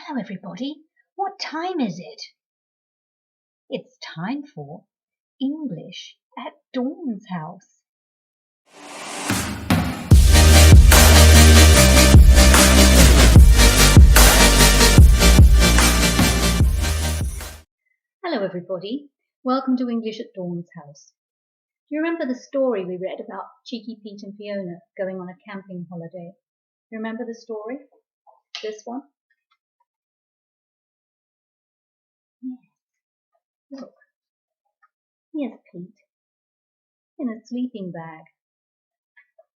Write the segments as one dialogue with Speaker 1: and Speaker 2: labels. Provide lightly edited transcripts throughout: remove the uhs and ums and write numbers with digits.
Speaker 1: Hello everybody, what time is it? It's time for English at Dawn's house. Hello everybody, welcome to English at Dawn's house. Do you remember the story we read about Cheeky Pete and Fiona going on a camping holiday? You remember the story? This one? Yes. Look, here's Pete in a sleeping bag.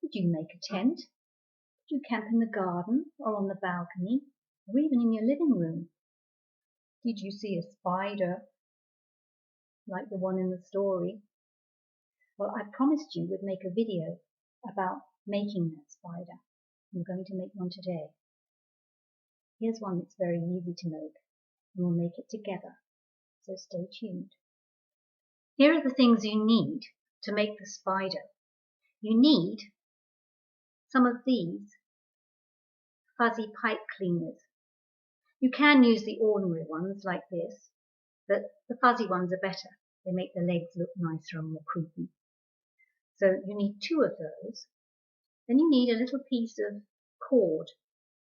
Speaker 1: Did you make a tent? Did you camp in the garden or on the balcony or even in your living room? Did you see a spider like the one in the story? Well, I promised you we'd make a video about making that spider. I'm going to make one today. Here's one that's very easy to make, and we'll make it together, so stay tuned. Here are the things you need to make the spider. You need some of these fuzzy pipe cleaners. You can use the ordinary ones like this, but the fuzzy ones are better. They make the legs look nicer and more creepy. So you need 2 of those. Then you need a little piece of cord.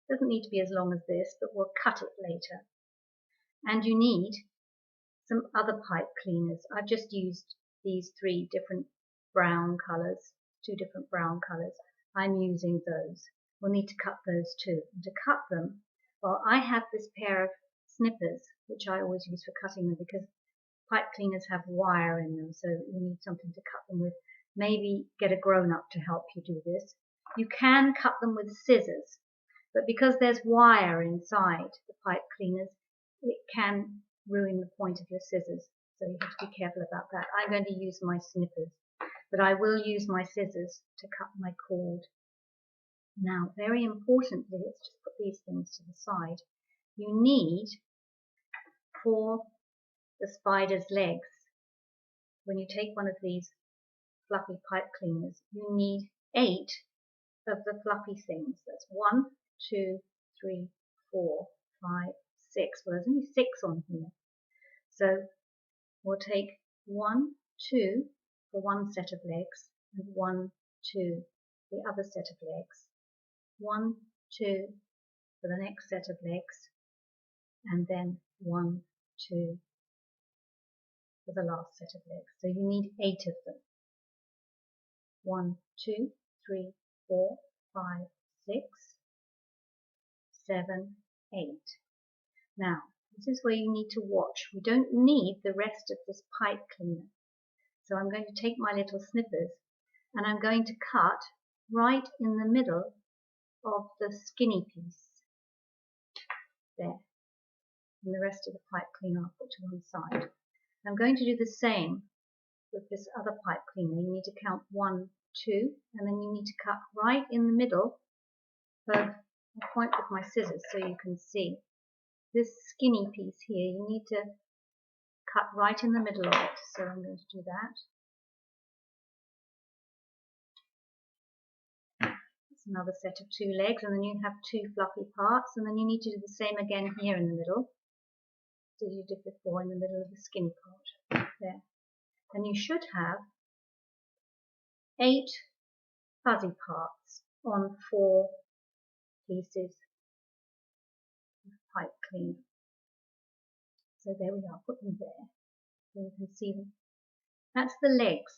Speaker 1: It doesn't need to be as long as this, but we'll cut it later. And you need some other pipe cleaners. I've just used these 3 different brown colours, 2 different brown colours. I'm using those. We'll need to cut those too. And to cut them, well, I have this pair of snippers, which I always use for cutting them because pipe cleaners have wire in them, so you need something to cut them with. Maybe get a grown-up to help you do this. You can cut them with scissors, but because there's wire inside the pipe cleaners, it can ruin the point of your scissors, so you have to be careful about that. I'm going to use my snippers, but I will use my scissors to cut my cord. Now, very importantly, let's just put these things to the side. You need, for the spider's legs, when you take one of these fluffy pipe cleaners, you need 8 of the fluffy things. That's 1, 2, 3, 4, 5, 6. Well, there's only 6 on here. So we'll take 1, 2 for one set of legs, and 1, 2 the other set of legs. 1, 2 for the next set of legs, and then 1, 2 for the last set of legs. So you need 8 of them. 1, 2, 3, 4, 5, 6, 7, 8. Now, this is where you need to watch. We don't need the rest of this pipe cleaner. So I'm going to take my little snippers and I'm going to cut right in the middle of the skinny piece. There. And the rest of the pipe cleaner I'll put to one side. I'm going to do the same with this other pipe cleaner. You need to count 1, 2, and then you need to cut right in the middle of, I'll point with my scissors so you can see. This skinny piece here, you need to cut right in the middle of it. So I'm going to do that. That's another set of 2 legs, and then you have 2 fluffy parts, and then you need to do the same again here in the middle, as you did before in the middle of the skinny part. There. And you should have 8 fuzzy parts on 4 pieces of pipe cleaner. So there we are, put them there so you can see them. That's the legs.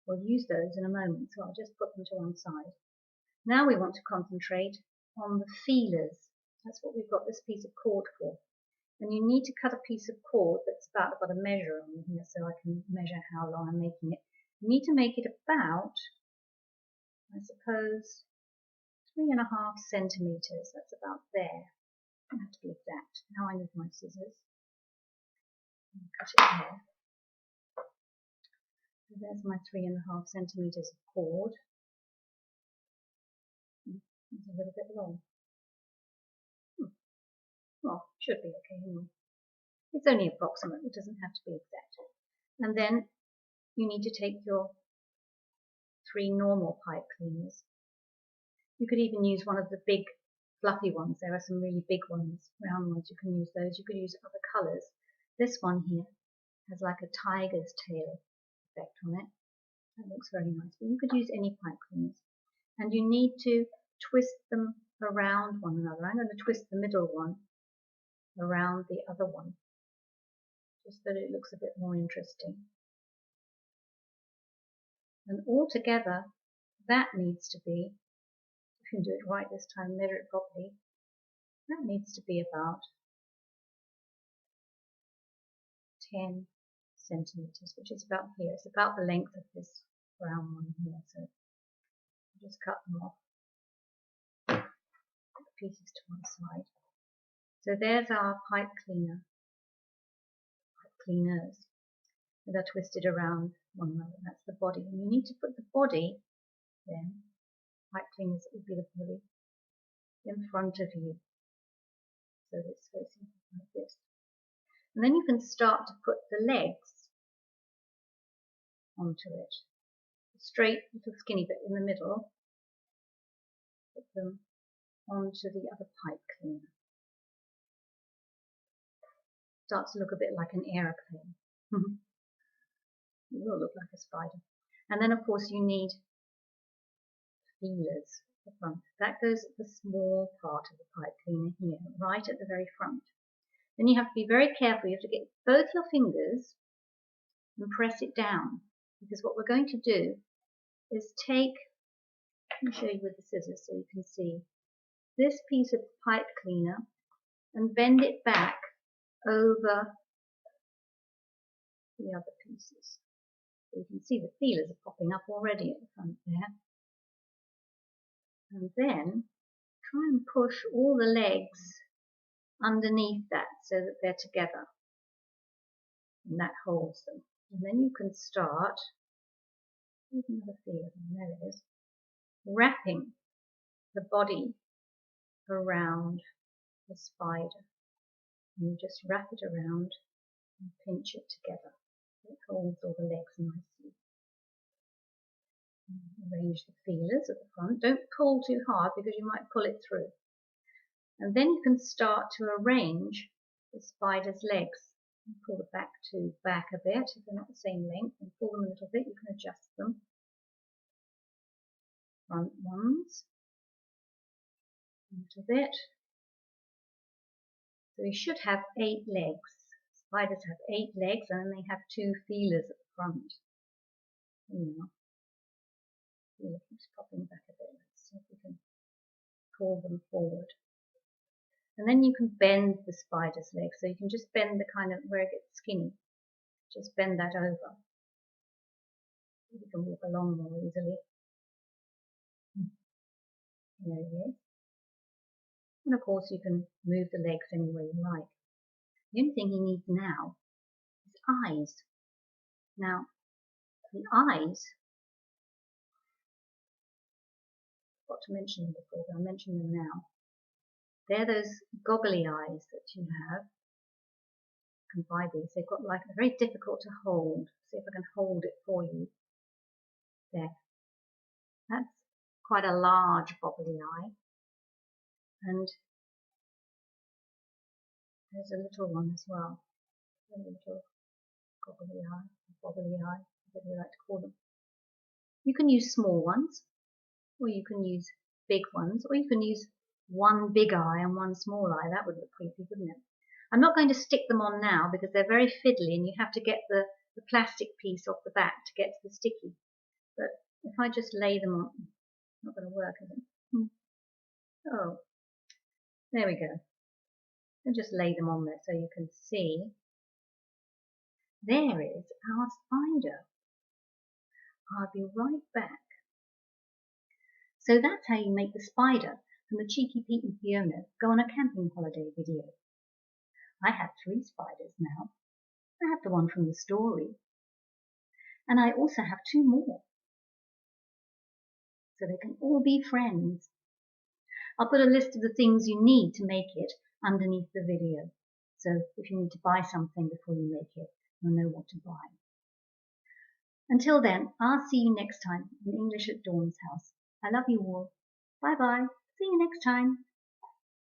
Speaker 1: We'll use those in a moment, so I'll just put them to one side. Now we want to concentrate on the feelers. That's what we've got this piece of cord for. And you need to cut a piece of cord that's about, I've got a measure on here so I can measure how long I'm making it. You need to make it about, I suppose, 3.5 centimeters. That's about there. I have to be exact. Now I need my scissors. Cut it there. So there's my 3.5 centimeters of cord. It's a little bit long. Well, should be okay anyway. It's only approximate, it doesn't have to be exact. And then you need to take your 3 normal pipe cleaners. You could even use one of the big fluffy ones. There are some really big ones, round ones. You can use those. You could use other colours. This one here has like a tiger's tail effect on it. That looks very nice. But you could use any pipe cleaners. And you need to twist them around one another. I'm going to twist the middle one around the other one, just so that it looks a bit more interesting. And all together, that needs to be, if you can do it right this time, measure it properly, that needs to be about 10 centimeters, which is about here. It's about the length of this brown one here. So I'll just cut them off, put the pieces to one side. So there's our pipe cleaners. That are twisted around one another. That's the body. And you need to put the body, then, pipe cleaners would be the body, in front of you. So it's facing like this. And then you can start to put the legs onto it. The straight little skinny bit in the middle, put them onto the other pipe cleaner. Starts to look a bit like an aeroplane. It will look like a spider. And then of course you need feelers at the front. That goes at the small part of the pipe cleaner here, right at the very front. Then you have to be very careful. You have to get both your fingers and press it down, because what we're going to do is take, let me show you with the scissors so you can see, this piece of pipe cleaner and bend it back over the other pieces. So you can see the feelers are popping up already at the front there. And then try and push all the legs underneath that so that they're together. And that holds them. And then you can start, there's another feeler, there it is, wrapping the body around the spider. And you just wrap it around and pinch it together. It holds all the legs nicely. Arrange the feelers at the front. Don't pull too hard because you might pull it through. And then you can start to arrange the spider's legs. Pull the back to back a bit. If they're not the same length, and pull them a little bit, you can adjust them. Front ones. A little bit. So we should have 8 legs. Spiders have 8 legs and then they have 2 feelers at the front. Feeler keeps popping back a bit. Let's see if we can pull them forward. And then you can bend the spider's legs. So you can just bend the kind of where it gets skinny. Just bend that over. You can walk along more easily. There he is. And of course you can move the legs any way you like. The only thing he needs now is eyes. Now, the eyes, I forgot to mention them before, but I'll mention them now. They're those goggly eyes that you have. You can buy these. They've got like, they're very difficult to hold. See if I can hold it for you. There. That's quite a large bobbly eye. And there's a little one as well. A little goggly eye, bobbly eye, whatever you like to call them. You can use small ones, or you can use big ones, or you can use one big eye and one small eye. That would look creepy, wouldn't it? I'm not going to stick them on now because they're very fiddly and you have to get the plastic piece off the back to get to the sticky. But if I just lay them on, not going to work, is it? Oh, there we go. And just lay them on there so you can see. There is our spider. I'll be right back. So that's how you make the spider from the Cheeky Pete and Fiona Go on a Camping Holiday video. I have 3 spiders now. I have the one from the story. And I also have 2 more. So they can all be friends. I'll put a list of the things you need to make it underneath the video. So if you need to buy something before you make it, you'll know what to buy. Until then, I'll see you next time in English at Dawn's house. I love you all. Bye bye. See you next time.